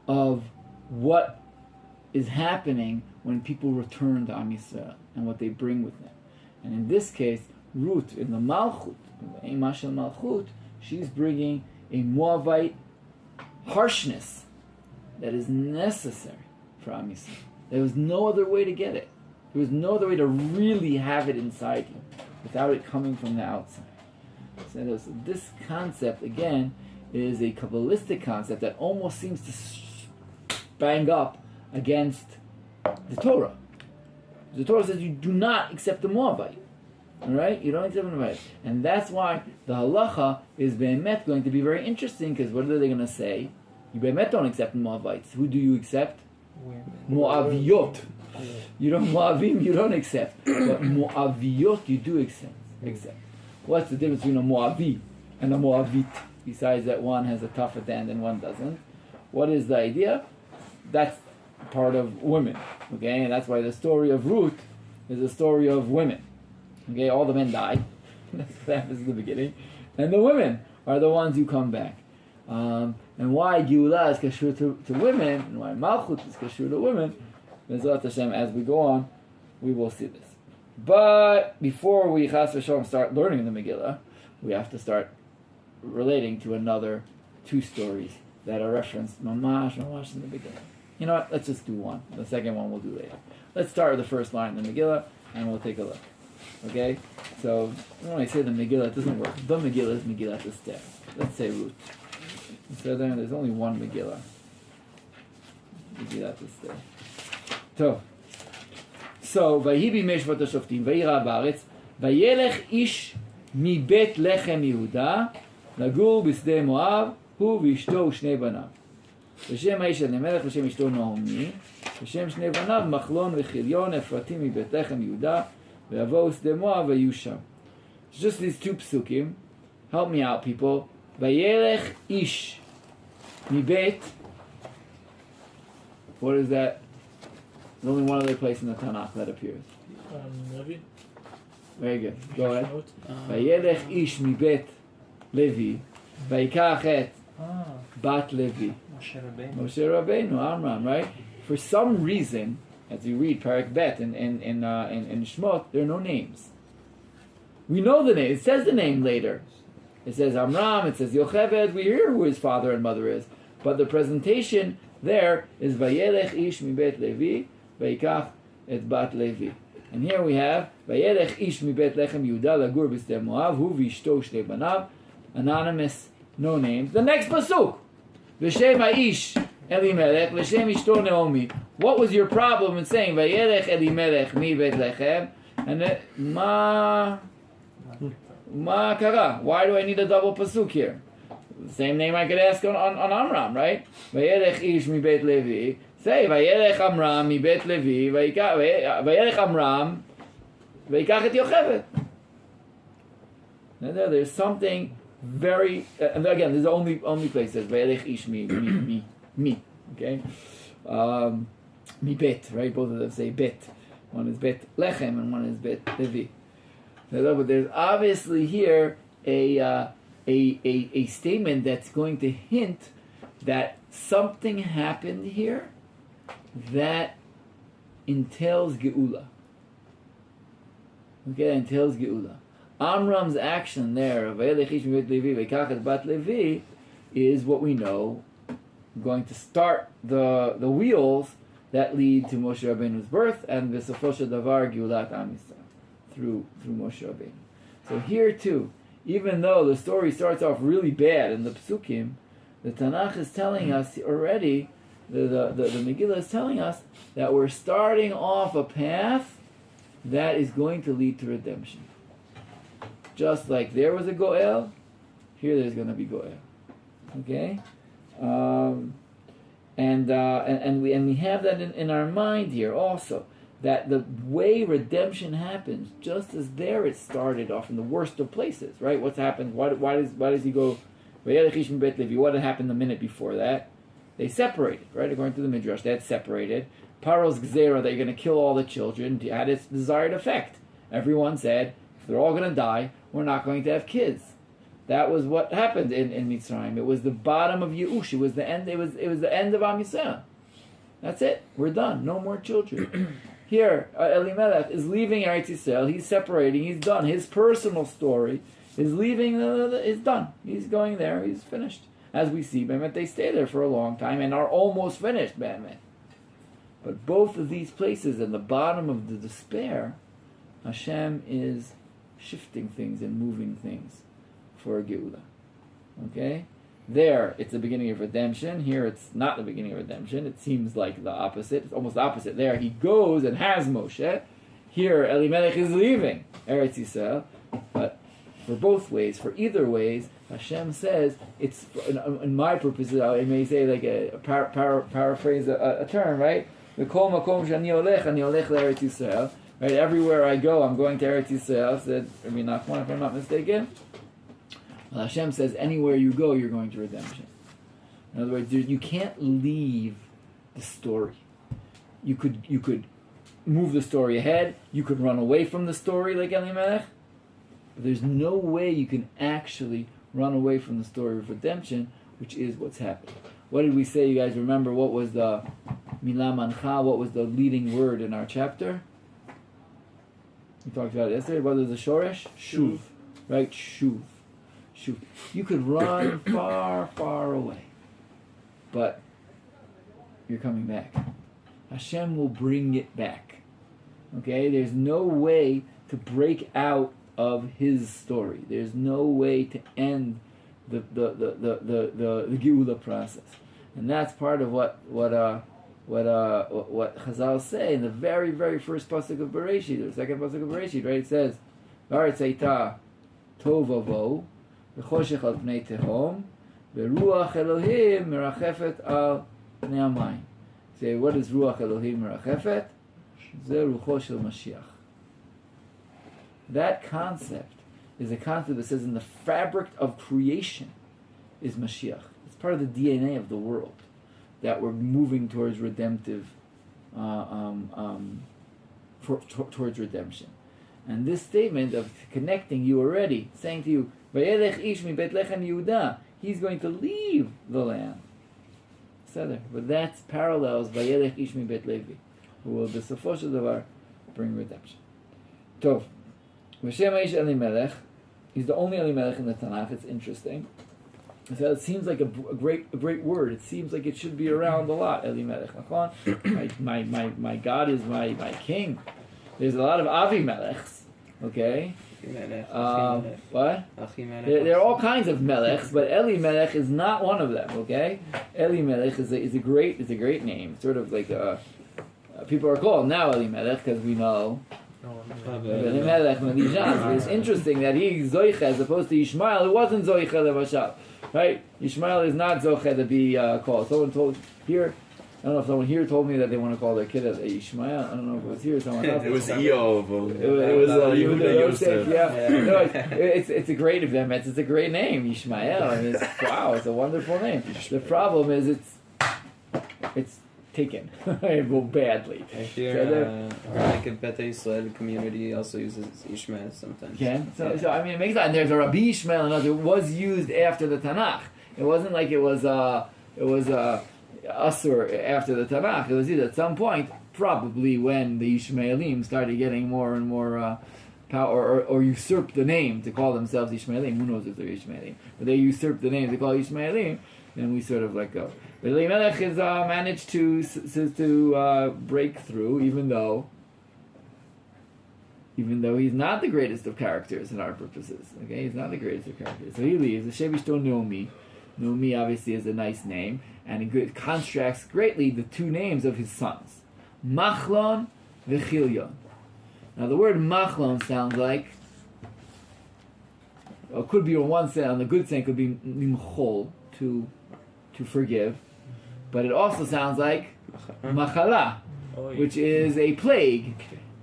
of what is happening when people return to Am Yisrael and what they bring with them. And in this case, Ruth, in the Malchut, in Mashal Malchut, she's bringing a Moabite harshness that is necessary for Am Yisrael. There was no other way to get it. There was no other way to really have it inside you without it coming from the outside. So this concept, again, is a Kabbalistic concept that almost seems to bang up against the Torah. The Torah says you do not accept the Moabite. Alright? You don't accept the Moabite. And that's why the halacha is be'emet going to be very interesting, because what are they going to say? You be'emet don't accept the Moabites. Who do you accept? Moaviyot. You don't Moavim, you don't accept. But Moaviyot you do accept. What's the difference between a Moavi and a Moavit? Besides that one has a tough at the end and one doesn't. What is the idea? That's part of women. Okay, and that's why the story of Ruth is a story of women. Okay, all the men died. That's what happens in the beginning. And the women are the ones who come back. And why Geulah is kashur to women, and why Malchut is kashur to women, Bezrat Hashem, as we go on, we will see this. But before we Chas v'Shalom start learning the Megillah, we have to start relating to another two stories that are referenced mamash in the Megillah. You know what? Let's just do one. The second one we'll do later. Let's start with the first line in the Megillah, and we'll take a look. Okay? So when I say the Megillah, it doesn't work. The Megillah is Megilat Esther. Let's say Ruth. So then there's only one Megillah. Megilat Esther. So, Vayibi Meshvat HaShoftim, Vayira Baaretz, Vayelech ish mi bet Lechem Yehuda, Lagur b'sdei Moav, hu v'ishto u'shnei banav. V'shem ha'ish Elimelech, v'shem ishto Naomi, v'shem shnei banav, Machlon v'chilyon, Efratim mi bet Lechem Yehuda, v'yavo u'sdei Moav, v'yusham. It's just these two psukim. Help me out, people. Vayelech ish mi bet. What is that? There's only one other place in the Tanakh that appears. Levi. Very good. Go ahead. Vayelech ish mi bet Levi, vayikach et bat Levi. Moshe Rabbeinu, Amram, right? For some reason, as you read Parak Bet in Shmot, there are no names. We know the name. It says the name later. It says Amram. It says Yocheved. We hear who his father and mother is, but the presentation there is Vayelech ish mi bet Levi, vayikach et bat Levi. And here we have Vayelech ish mi bet Lechem Yehuda lagur b'sdei Moav hu v'ishto shnei banav. Anonymous, no names. The next pasuk, V'shem ha'ish Elimelech, V'shem ishto Naomi. What was your problem in saying Vayelech Elimelech mi bet Lechem? And ma kara? Why do I need a double pasuk here? The same name I could ask on Amram, right? Vayelech ish mi bet Levi. Say Vayelech Amram mi bet Levi. Vayelech Amram vayikach et Yocheved. There's something very, and again, this is the only place that says Vayelech ish mi. Okay, mi bet, right? Both of them say bet. One is bet Lechem and one is bet Levi. But there's obviously here a statement that's going to hint that something happened here that entails Geula. Okay, entails Geula. Amram's action there of Vayelech ish mibeit Levi v'yikach et bat Levi is what we know going to start the wheels that lead to Moshe Rabbeinu's birth and the Sofosha Davar Geulat Am Yisrael through Moshe Rabbeinu. So here too, even though the story starts off really bad in the Psukim, the Tanakh is telling us already, the Megillah is telling us that we're starting off a path that is going to lead to redemption. Just like there was a Goel, here there's going to be Goel. Okay? And we have that in our mind here also, that the way redemption happens, just as there it started off in the worst of places, right? What's happened? Why does he go? What had happened the minute before that? They separated, right? According to the Midrash, they had separated. Paro's Gzera, that you're going to kill all the children, had its desired effect. Everyone said, if they're all going to die, we're not going to have kids. That was what happened in Mitzrayim. It was the bottom of Yeush. It was the end. It was the end of Am Yisrael. That's it. We're done. No more children. Here, Elimelech is leaving Eretz Yisrael. He's separating. He's done. His personal story is leaving. Is done. He's going there. He's finished. As we see, Bemet, they stay there for a long time and are almost finished, Bemet. But both of these places, at the bottom of the despair, Hashem is shifting things and moving things for a Geula. Okay? There, it's the beginning of redemption. Here, it's not the beginning of redemption. It seems like the opposite. It's almost the opposite. There, he goes and has Moshe. Here, Elimelech is leaving Eretz Yisrael. But for both ways, for either ways, Hashem says, it's, in my purposes, I may say like a paraphrase a term, right? V'kol makom shani olech le'Eretz Yisrael. Right, everywhere I go, I'm going to Eretz Yisrael, said Rabbi Nachman, if I'm not mistaken. Well, Hashem says, anywhere you go, you're going to redemption. In other words, you can't leave the story. You could move the story ahead. You could run away from the story like Elimelech. But there's no way you can actually run away from the story of redemption, which is what's happening. What did we say? You guys remember what was the Milah Mancha? What was the leading word in our chapter? We talked about it yesterday. What was the Shoresh? Shuv. Right? Shuv. You could run far, far away, but you're coming back. Hashem will bring it back. Okay? There's no way to break out of His story. There's no way to end the Geula process, and that's part of what Chazal say in the very, very first pasuk of Bereshit, the second pasuk of Bereshit. Right? It says, "V'aretz hayta tovavo." V'choshech al pnei tehom, v'ruach Elohim merachefet al pnei hamayim. Say, what is ruach Elohim merachefet? Ze rucho shel Mashiach. That concept is a concept that says in the fabric of creation is Mashiach. It's part of the DNA of the world that we're moving towards redemptive, towards redemption. And this statement of connecting you already, saying to you, Vayelech ish mi bet lechem Yehuda, he's going to leave the land. But that's parallels Vayelech ish mi bet Levi, who will b'sofo shel davar bring redemption. Tov, V'shem ish Elimelech, he's the only Elimelech in the Tanakh. It's interesting. So it seems like a great word. It seems like it should be around a lot. Elimelech, my God is my king. There's a lot of Avimelechs, okay? What? There are all kinds of Melechs, but Elimelech is not one of them, okay? Elimelech is a great name. Sort of like people are called now Elimelech because we know Elimelech Melijan. It's interesting that he's Zoicha as opposed to Yishmael, who wasn't Zoicha Levashal, right? Yishmael is not Zoicha to be called. Someone told here. I don't know if someone here told me that they want to call their kid a Ishmael. I don't know if it was here or someone else. It was Eov. It was Yehuda Yosef. Yeah. No, it's a great event. It's a great name, Ishmael. I mean, it's a wonderful name. The problem is it's taken badly. I hear like a Beta Yisrael community also uses Ishmael sometimes. Okay. So I mean, it makes sense. And there's a Rabbi Ishmael, and it was used after the Tanakh. It wasn't like it was Asur after the Tanakh. It was either at some point, probably when the Ishmaelim started getting more and more power or usurp the name to call themselves Ishmaelim. Who knows if they're Ishmaelim? But they usurp the name to call Ishmaelim, then we sort of let go. But Elimelech has managed to break through, even though he's not the greatest of characters in our purposes. Okay, he's not the greatest of characters. So he leaves. The Shevishto Naomi. Naomi obviously is a nice name, and it contrasts greatly the two names of his sons, Machlon v'Chilyon. Now the word Machlon sounds like, or could be on one side, on the good side, could be limchol, to forgive, but it also sounds like Machala, which is a plague.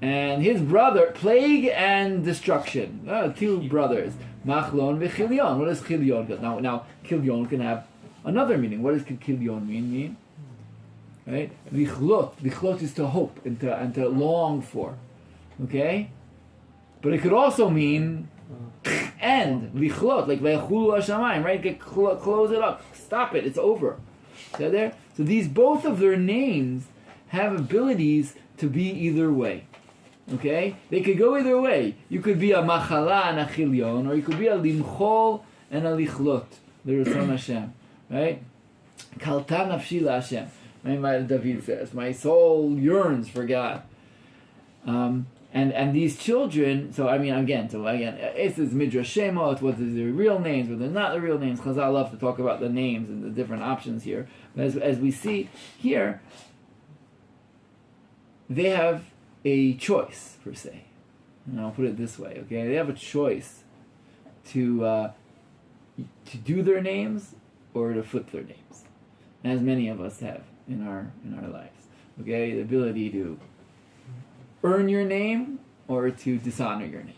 And his brother, plague and destruction. Two brothers, Machlon v'Chilyon. What does Chilyon? Now Chilyon can have another meaning. What does Chilyon mean? Right? Vichlot is to hope and to long for. Okay? But it could also mean end. Vichlot, like V'yachulu hashamayim, right? Close it up. Stop it. It's over. Is there? So both of their names have abilities to be either way. Okay? They could go either way. You could be a machala and a chilyon, or you could be a limchol and a lichlot. L'ratzon Hashem. Right? Kalta nafshi la'Hashem. David says, my soul yearns for God. And these children, so again, it's Midrash Shemot, what is their real names, what are not the real names. Chazal love to talk about the names and the different options here. But as we see here, they have a choice, per se. And I'll put it this way, okay? They have a choice to do their names or to flip their names, as many of us have in our lives. Okay, the ability to earn your name or to dishonor your name.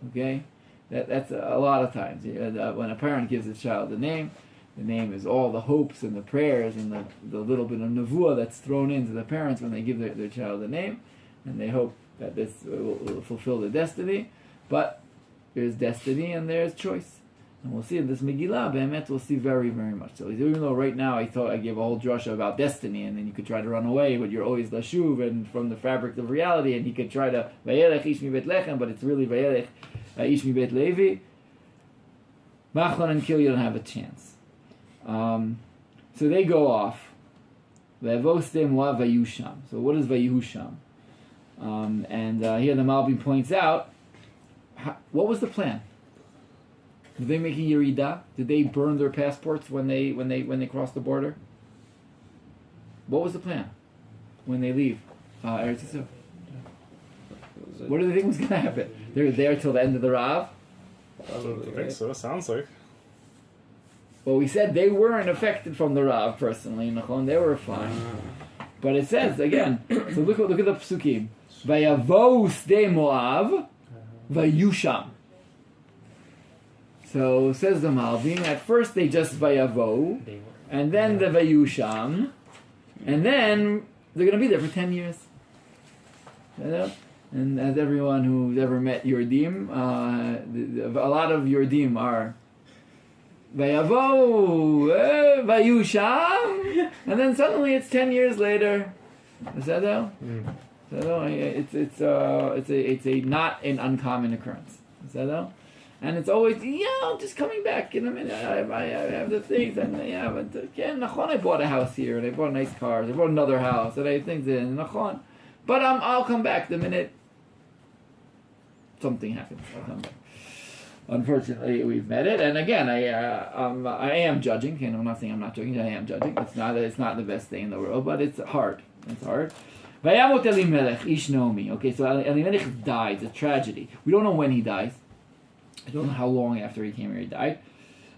Okay, that's a lot of times when a parent gives a child a name. The name is all the hopes and the prayers and the little bit of nevuah that's thrown into the parents when they give their child a name, and they hope that this will fulfill the destiny. But there's destiny and there's choice. And we'll see in this Megilah, Be'emet, we'll see very, very much so. Even though right now I thought I gave a whole drasha about destiny, and then you could try to run away, but you're always lashuv and from the fabric of reality, and he could try to Vayelech ish mi bet lechem, but it's really Vayelech ish mi bet levi. Machlon and Chilyon have a chance. So they go off. Ve'avostem wa vayusham. So what is vayusham? And here the Malbim points out, what was the plan? Did they make a yerida? Did they burn their passports when they cross the border? What was the plan when they leave Eretz Yisrael? What do they think was going to happen? They're there till the end of the Rav? I don't think so. Sounds like. Well, we said they weren't affected from the Rav personally. They were fine. But it says again. So look at the psukim. Vayavo sde Moav, vayusham. So says the Malbim, at first they just vayavo, and then the vayusham, and then they're going to be there for 10 years. And as everyone who's ever met Yordim, a lot of Yordim are vayavo, vayusham, and then suddenly it's 10 years later. Is that so? So it's a not an uncommon occurrence. Is that so? And it's always, I'm just coming back in a minute. I have the things, and I bought a house here, and I bought nice cars, I bought another house, and I have things in Nachon. But I'll come back the minute something happens. I'll come back. Unfortunately, we've met it, and again, I am judging. Okay, I'm not saying I'm not judging. I am judging. It's not the best thing in the world, but it's hard. It's hard. Vayamot Elimelech ish Naomi. Okay, so Elimelech dies. It's a tragedy. We don't know when he dies. I don't know how long after he came here he died.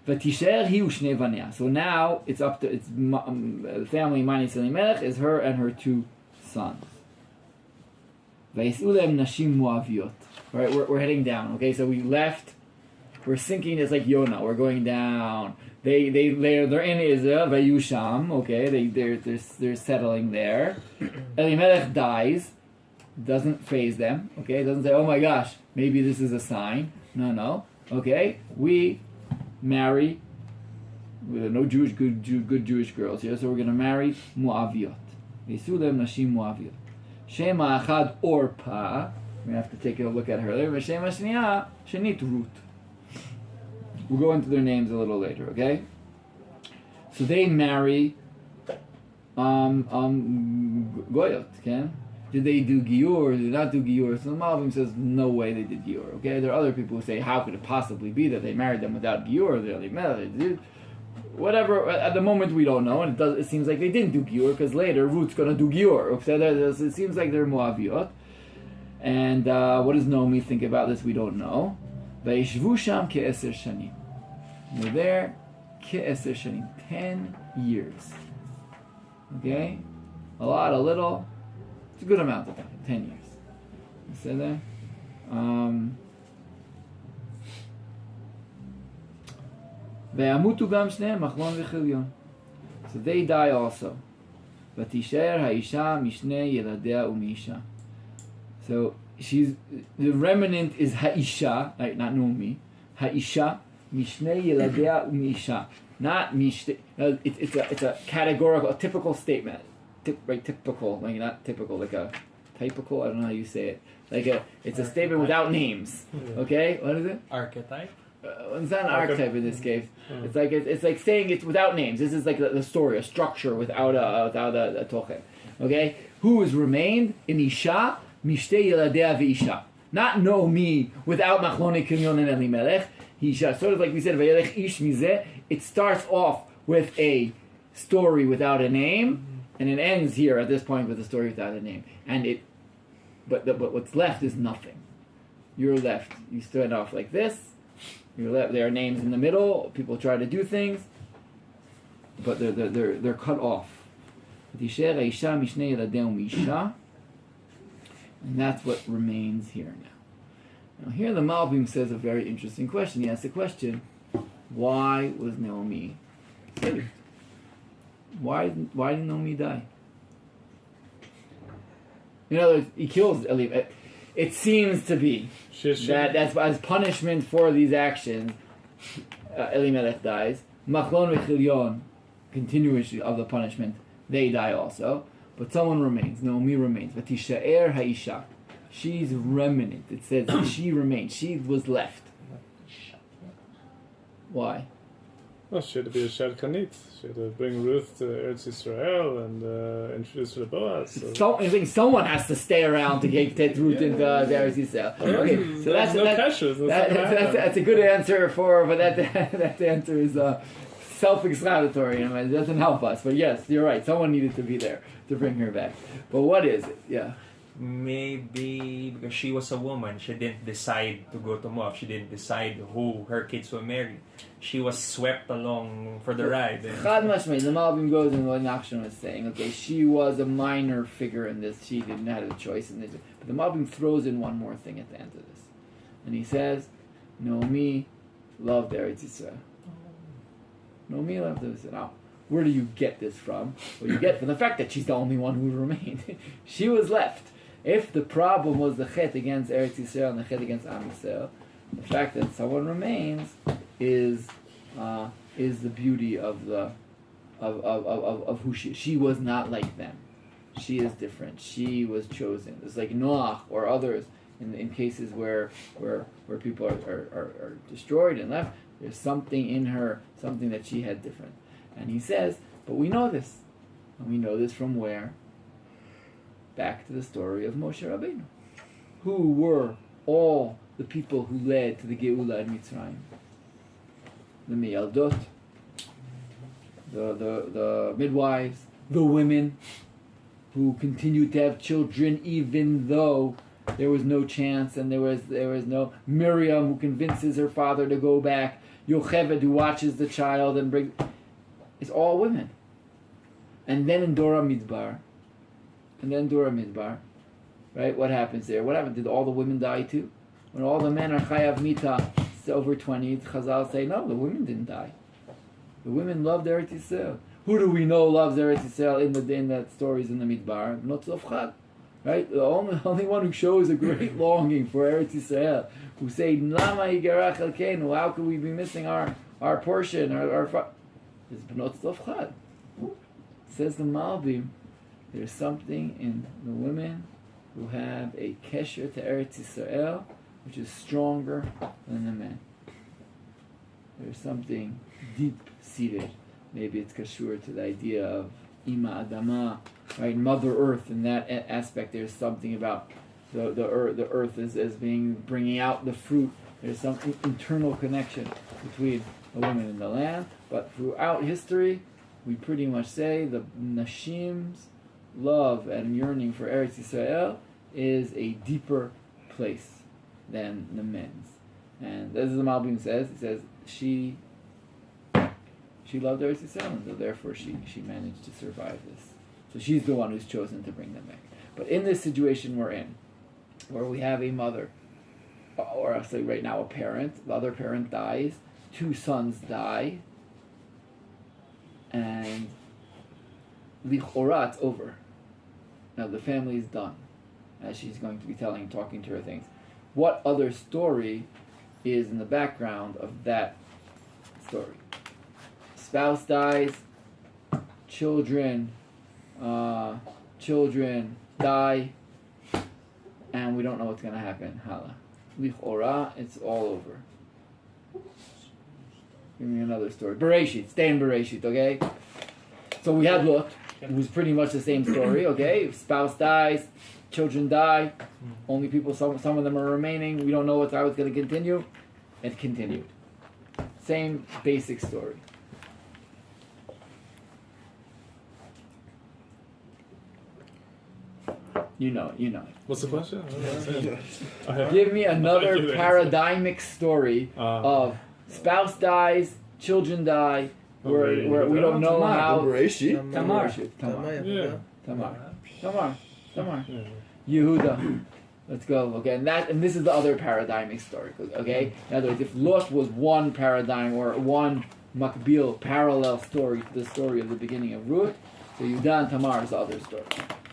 V'tisher hi u'shnei vanea. So now it's up to the family minus Elimelech is her and her two sons. Vayis'ulem nashim moaviot. All right, we're heading down. Okay, so we left. We're sinking. It's like Yonah. We're going down. They're in Israel. Vayusham. Okay, they're settling there. Elimelech dies. Doesn't faze them. Okay, doesn't say, oh my gosh, maybe this is a sign. No. Okay, we marry. There are no good Jewish girls here, so we're going to marry Moaviot. V'yis'ulem nashim Moaviot. Shema achad Orpa We have to take a look at her later. V'shem hashniya shenit Ruth. We'll go into their names a little later, okay? So they marry Goyot, okay? Did they do Giur? Did they not do Giur? So the Malbim says, no way they did Giur, okay? There are other people who say, how could it possibly be that they married them without Giur? They met, they did. Whatever, at the moment we don't know, and it seems like they didn't do Giur, because later Ruth's going to do Giur. Okay? It seems like they're Moaviot. And what does Naomi think about this? We don't know. Vayishvu sham ke'eser shanim. They're there, ke'eser shanim, 10 years. Okay? A lot, a little. It's a good amount of time, 10 years. You said that? Ve'amutu gam shneim machlon v'chilyon. So they die also. V'tisher ha'isha mishnei yeladea u'misha. So she's, the remnant is ha'isha, right, not Naomi. Ha'isha mishnei yeladea u'misha. Not mishte. It's a categorical, a typical statement. Typical, like not typical, like a typical. I don't know how you say it. It's a statement without names. Okay, what is it? Archetype. It's not an archetype in this case. It's like saying it's without names. This is like the story, a structure without a tochen. Okay, who has remained in Isha mishtei yeladea v'isha. Not Naomi without Machloni Kinyon and Elimelech. Isha, sort of like we said, vayelech ish mizeh. It starts off with a story without a name, and it ends here at this point with a story without a name. But what's left is nothing. You're left. You start off like this. You're left. There are names in the middle. People try to do things, but they're cut off. And that's what remains here now. Now here the Malbim says a very interesting question. He asks the question, why was Naomi saved? Why did Naomi die? In other words, he kills Eli. It seems to be that as punishment for these actions, Elimelech dies. Machlon v'chilyon, continuation of the punishment, they die also. But someone remains. Naomi remains. V'tishaer ha'isha. She's remnant. It says she remained. She was left. Why? Well, she had to be a shadchanit. She had to bring Ruth to Eretz Yisrael and introduce her to Boaz. So. I think someone has to stay around to get Ruth into Eretz Yisrael. Okay, so that's a good answer but that answer is self-explanatory. It doesn't help us. But yes, you're right. Someone needed to be there to bring her back. But what is it? Yeah. Maybe because she was a woman, she didn't decide to go to Moab. She didn't decide who her kids will marry. She was swept along for the ride. Chad mashmei, the Malbim goes in what Nachshon was saying. Okay, she was a minor figure in this. She didn't have a choice in this. But the Malbim throws in one more thing at the end of this. And he says, Naomi loved Eretz Yisrael. Naomi loved Eretz Yisrael. Now, where do you get this from? Well, you get from the fact that she's the only one who remained. She was left. If the problem was the chet against Eretz Yisrael and the chet against Am Yisrael, the fact that someone remains is the beauty of who she is. She was not like them. She is different. She was chosen. It's like Noach or others in cases where people are destroyed and left. There's something in her, something that she had different. And he says, but we know this. And we know this from where? Back to the story of Moshe Rabbeinu. Who were all the people who led to the Geula in Mitzrayim? The Meyaldot, the midwives, the women who continued to have children even though there was no chance and there was no Miriam who convinces her father to go back, Yocheved who watches the child and brings. It's all women. And then in Dora Midbar, right? What happens there? What happened? Did all the women die too? When all the men are chayav mita, it's over 20, Chazal say, no, the women didn't die. The women loved Eretz Yisrael. Who do we know loves Eretz Yisrael in the stories in the Midbar? Not Tzofchad. Right? The only one who shows a great longing for Eretz Yisrael, who say, Lama yigarach elkeinu, how could we be missing our portion, is Bnot Tzofchad. Says the Malbim, there's something in the women who have a kesher to Eretz Yisrael, which is stronger than the men. There's something deep-seated. Maybe it's kashur to the idea of Ima Adama, right? Mother Earth. In that aspect, there's something about the earth as bringing out the fruit. There's some internal connection between the woman and the land. But throughout history, we pretty much say the Nashim's love and yearning for Eretz Yisrael is a deeper place than the men's. And as the Malbim says, he says she loved Eretz Yisrael, and so therefore she managed to survive this. So she's the one who's chosen to bring them back. But in this situation we're in, where we have a mother, or I'll say right now a parent, the other parent dies, 2 sons die, and lichora, it's over. Now the family is done, as she's going to be talking to her things. What other story is in the background of that story? Spouse dies, children die, and we don't know what's going to happen. Hala. Lichora, it's all over. Give me another story. Bereshit, stay in Bereshit, okay? So we had Lot, who's pretty much the same story, okay? Spouse dies, children die, only people, some of them are remaining, we don't know how it's going to continue. It continued. Same basic story. You know it. What's the question? Give me another paradigmic story of spouse dies, children die, where we don't know how. Tamar. Tamar. Yehuda. Let's go. Okay, and this is the other paradigmic story. Okay, in other words, if Lot was one paradigm or one makbil parallel story to the story of the beginning of Ruth, so Yehuda and Tamar is the other story.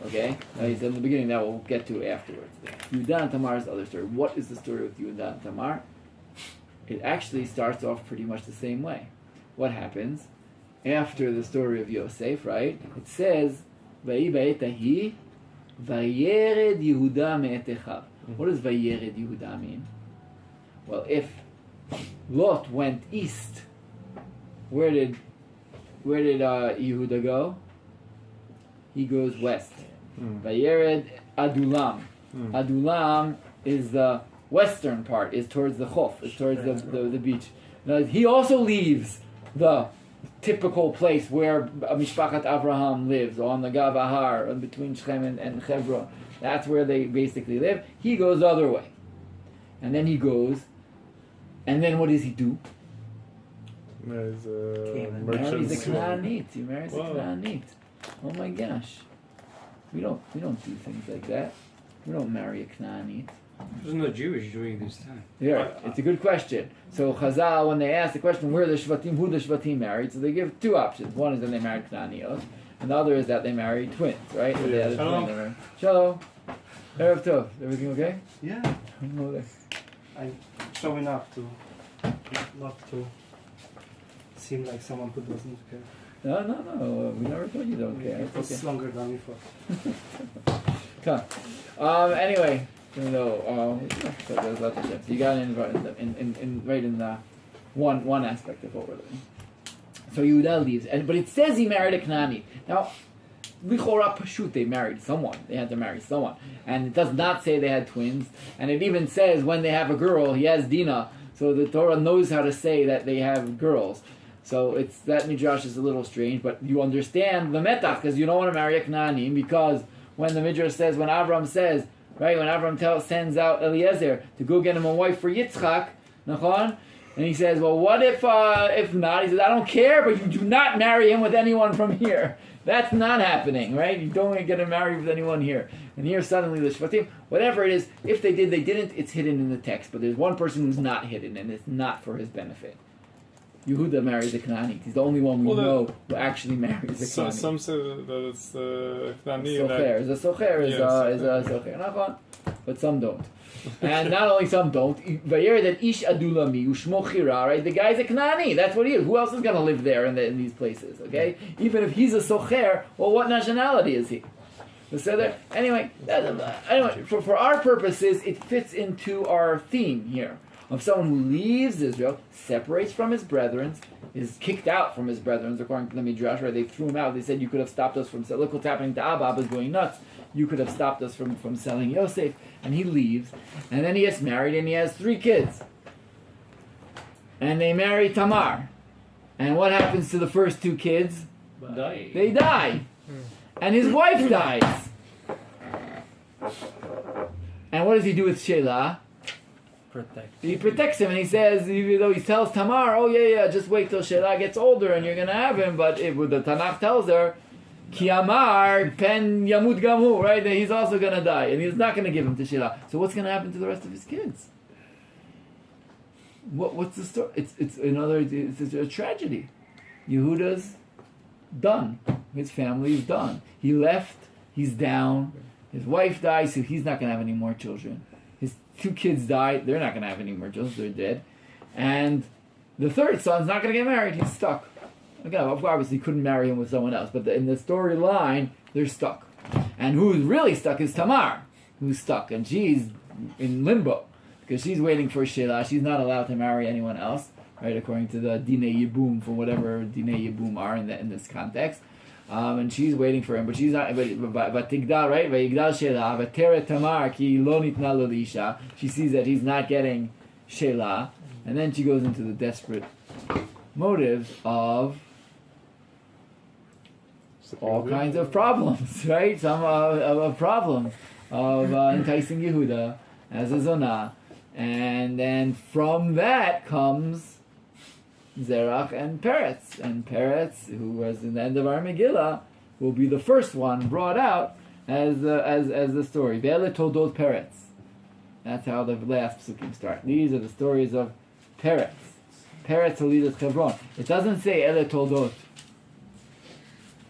Okay, he said in the beginning that we'll get to afterwards. Yehuda and Tamar is the other story. What is the story with Yehuda and Tamar? It actually starts off pretty much the same way. What happens after the story of Yosef? Right? It says, "Vayi ba'etahi vayered Yehuda me'etechav." What does vayered Yehuda mean? Well, if Lot went east, where did Yehuda go? He goes west. Vayered Adulam. Adulam is the western part, is towards the Chof, is towards the beach. Now, he also leaves the typical place where Mishpachat Avraham lives, on the Gavahar, between Shechem and Hebron. That's where they basically live. He goes the other way. And then he goes, and then what does he do? Marries Marries a Canaanite. He marries a Canaanite. Oh my gosh. We don't do things like that. We don't marry a Canaanite. There's no Jewish during this time. Yeah, it's a good question. So Chazal, when they ask the question who the Shvatim married, so they give 2 options. One is that they married Canaanios, and the other is that they married twins, right? So they had a twin they married. Shalom. Erev Tov. Everything okay? Yeah. I'm showing up not to seem like someone who doesn't care. No. We never told you don't care. It was longer than we thought. Come. Anyway, there's lots of shit. So you got in right in the one aspect of what we're learning. So Yehuda leaves, but it says he married a Canaanite. Now, Lichora Pashut, they married someone. They had to marry someone, and it does not say they had twins. And it even says when they have a girl, he has Dinah. So the Torah knows how to say that they have girls. So it's that midrash is a little strange, but you understand the metach because you don't want to marry a Canaanim because when the midrash says, when Avram says, right, when Avram sends out Eliezer to go get him a wife for Yitzchak, nachon, and he says, well, what if not? He says, I don't care, but you do not marry him with anyone from here. That's not happening, right? You don't get to marry with anyone here. And here suddenly the Shvatim, whatever it is, if they did, they didn't, it's hidden in the text. But there's one person who's not hidden, and it's not for his benefit. Yehuda marries a Canaanite. He's the only one we know who actually marries a Canaanite. Some say that it's the Canaanite. Socher. Is a Socher, is a Socher. But some don't. And not only some don't, that Ish Adulami, Ushmo Chira, right? The guy's a Canaanite. That's what he is. Who else is going to live there in these places, okay? Even if he's a Socher, well, what nationality is he? Anyway, for our purposes, it fits into our theme here of someone who leaves Israel, separates from his brethren, is kicked out from his brethren, according to the Midrash, right? They threw him out. They said, you could have stopped us from selling. Look what's happening to Abba. Abba's going nuts. You could have stopped us from selling Yosef. And he leaves. And then he gets married and he has 3 kids. And they marry Tamar. And what happens to the first 2 kids? They die. And his wife dies. And what does he do with Shelah? He protects him, and he says, even though he tells Tamar, oh yeah, just wait till Shelah gets older and you're going to have him, but the Tanakh tells her, Ki Amar pen yamut gamu, right? That he's also going to die, and he's not going to give him to Shelah. So what's going to happen to the rest of his kids? What's the story? It's a tragedy. Yehuda's done. His family's done. He left, he's down, his wife dies, so he's not going to have any more children. His 2 kids died, they're not going to have any more children, they're dead. And the 3rd son's not going to get married, he's stuck. Again, obviously he couldn't marry him with someone else, but in the storyline, they're stuck. And who's really stuck is Tamar, who's stuck, and she's in limbo, because she's waiting for Shelah, she's not allowed to marry anyone else, right, according to the Dinei Yibum, for whatever Dinei Yibum are in this context. And she's waiting for him, but she's not. But Tigdal, right? Vayigdal Shelah, Vateret Tamar ki lo nitna lo lisha. She sees that he's not getting Shelah, and then she goes into the desperate motives of all kinds of problems, right? Some of problems of enticing Yehuda as a zonah, and then from that comes Zerach and Peretz. And Peretz, who was in the end of our Megillah, will be the first one brought out as the story. Ve'ele toldot Peretz. That's how the last psukim start. These are the stories of Peretz. Peretz Holidas Hebron. It doesn't say Ele toldot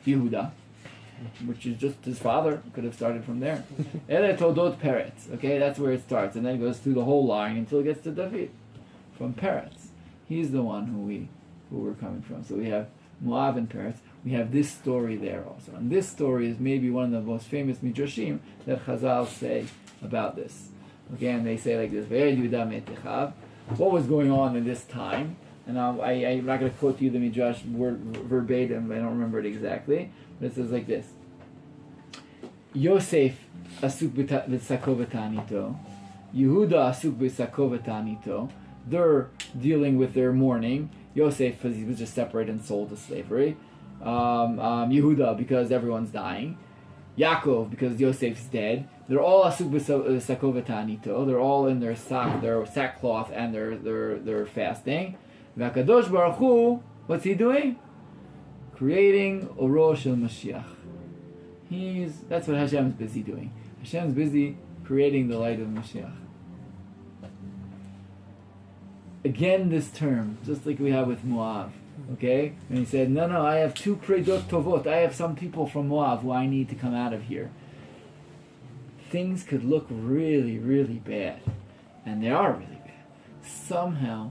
Yehuda, which is just his father. Could have started from there. Ele toldot Peretz. Okay, that's where it starts, and then it goes through the whole line until it gets to David. From Peretz. He's the one who we're coming from. So we have Moab and Peretz. We have this story there also. And this story is maybe one of the most famous midrashim that Chazal say about this. Okay, and they say like this, what was going on in this time? And I'm not going to quote you the midrash verbatim, I don't remember it exactly, but it says like this. Yosef asuk b'sako v'tanito, Yehuda asuk b'sako v'tanito. They're dealing with their mourning. Yosef, because he was just separated and sold to slavery. Yehuda, because everyone's dying. Yaakov, because Yosef's dead. They're all asuk b'sako v'tanito. They're all in their sackcloth, and they're fasting. V'akadosh Baruch Hu, what's he doing? Creating Oro Shel Mashiach. That's what Hashem's busy doing. Hashem's busy creating the light of Mashiach. Again, this term, just like we have with Moab, okay? And he said, no, I have 2 predot tovot. I have some people from Moab who I need to come out of here. Things could look really, really bad, and they are really bad. Somehow,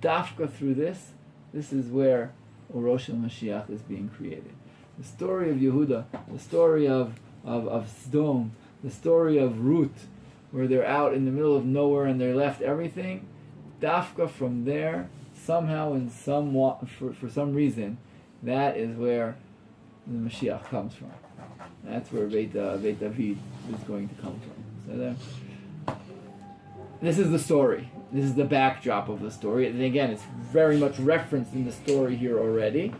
dafka through this is where Orosh Mashiach is being created. The story of Yehuda, the story of Sdom, the story of Ruth, where they're out in the middle of nowhere and they're left everything. Dafka from there, somehow, for some reason, that is where the Mashiach comes from. That's where Beit David is going to come from. So this is the story. This is the backdrop of the story. And again, it's very much referenced in the story here already.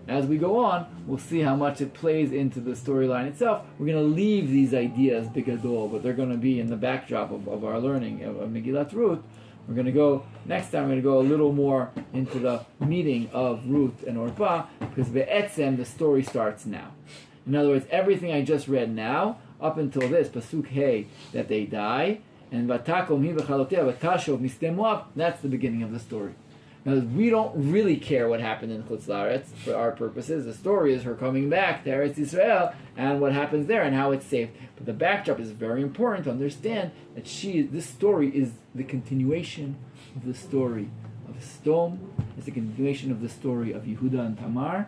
As we go on, we'll see how much it plays into the storyline itself. We're going to leave these ideas bigadol, but they're going to be in the backdrop of our learning of Megilat Ruth. We're going to go, next time we're going to go a little more into the meeting of Ruth and Orpah, because Be'etzem, the story starts now. In other words, everything I just read now, up until this, Pasuk Hey, that they die, and Vatakom hi v'chalotea v'tashov mistem Moab, that's the beginning of the story. Now, we don't really care what happened in Chutz La'aretz for our purposes. The story is her coming back to Eretz Yisrael and what happens there and how it's saved. But the backdrop is very important to understand that this story is the continuation of the story of Sdom. It's the continuation of the story of Yehuda and Tamar.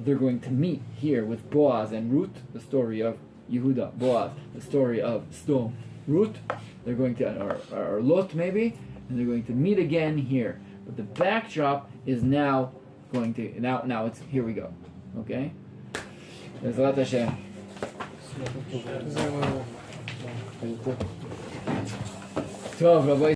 they're going to meet here with Boaz and Ruth, the story of Yehuda, Boaz, the story of Sdom, Ruth. They're going to, or Lot maybe, and they're going to meet again here. But the backdrop is now going to, now it's, here we go. Okay? Bezrat Hashem. Tov, Rabbi.